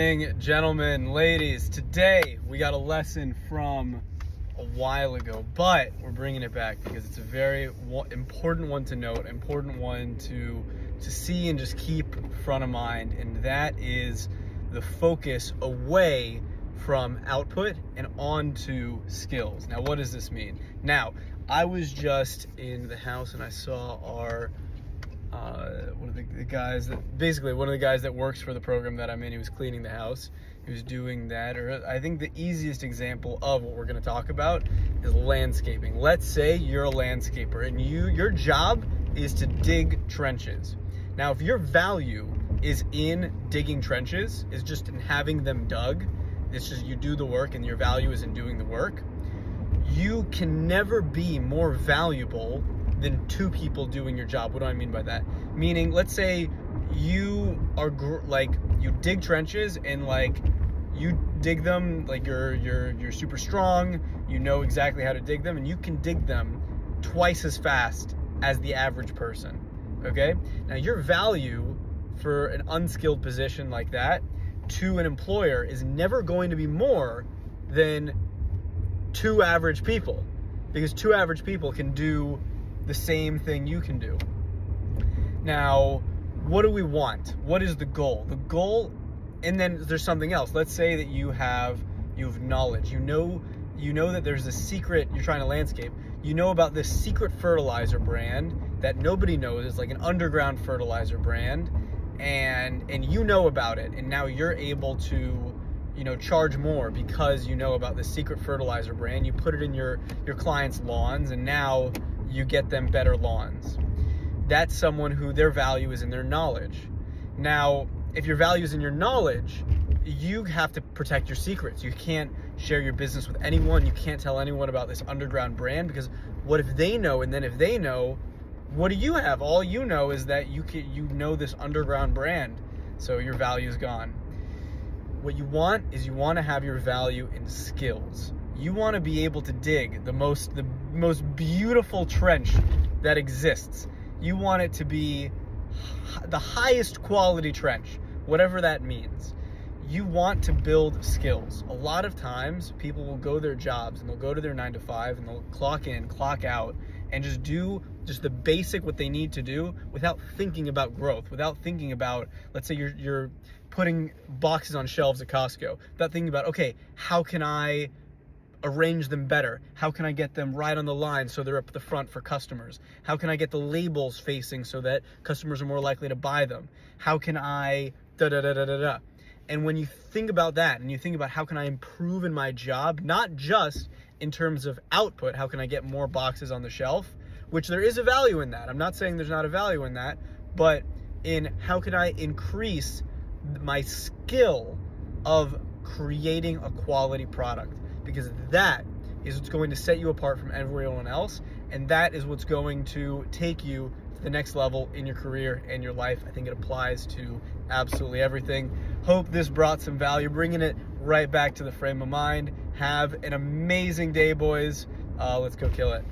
Gentlemen, ladies, today we got a lesson from a while ago, but we're bringing it back because it's a very important one to note, important one to see and just keep front of mind, and that is the focus away from output and onto skills. Now, what does this mean? Now, I was just in the house and I saw our one of the guys that works for the program that I'm in. He was cleaning the house. He was doing that. Or I think the easiest example of what we're going to talk about is landscaping. Let's say you're a landscaper and your job is to dig trenches. Now, if your value is in digging trenches, is just in having them dug, it's just you do the work and your value is in doing the work, you can never be more valuable than two people doing your job. What do I mean by that? Meaning, let's say you are you dig trenches and you dig them, you're super strong, you know exactly how to dig them, and you can dig them twice as fast as the average person. Okay? Now, your value for an unskilled position like that to an employer is never going to be more than two average people, because two average people can do the same thing you can do. Now, what do we want? What is the goal? The goal, and then there's something else. Let's say that you have knowledge. You know that there's a secret. You're trying to landscape. You know about this secret fertilizer brand that nobody knows. It's like an underground fertilizer brand, and you know about it, and now you're able to charge more because you know about this secret fertilizer brand. You put it in your clients' lawns, and now you get them better lawns. That's someone who their value is in their knowledge. Now, if your value is in your knowledge, you have to protect your secrets. You can't share your business with anyone. You can't tell anyone about this underground brand, because what if they know? And then if they know, what do you have? All you know is that you know this underground brand, so your value is gone. What you want is you want to have your value in skills. You want to be able to dig the most beautiful trench that exists. You want it to be the highest quality trench, whatever that means. You want to build skills. A lot of times people will go their jobs and they'll go to their 9 to 5 and they'll clock in, clock out, and just do the basic what they need to do without thinking about growth, without thinking about, let's say you're putting boxes on shelves at Costco, without thinking about, okay, how can I arrange them better? How can I get them right on the line so they're up the front for customers? How can I get the labels facing so that customers are more likely to buy them? How can I da-da-da-da-da-da? And when you think about that and you think about how can I improve in my job, not just in terms of output, how can I get more boxes on the shelf, which there is a value in that. I'm not saying there's not a value in that, but in how can I increase my skill of creating a quality product, because that is what's going to set you apart from everyone else, and that is what's going to take you to the next level in your career and your life. I think it applies to absolutely everything. Hope this brought some value, bringing it right back to the frame of mind. Have an amazing day, boys. Let's go kill it.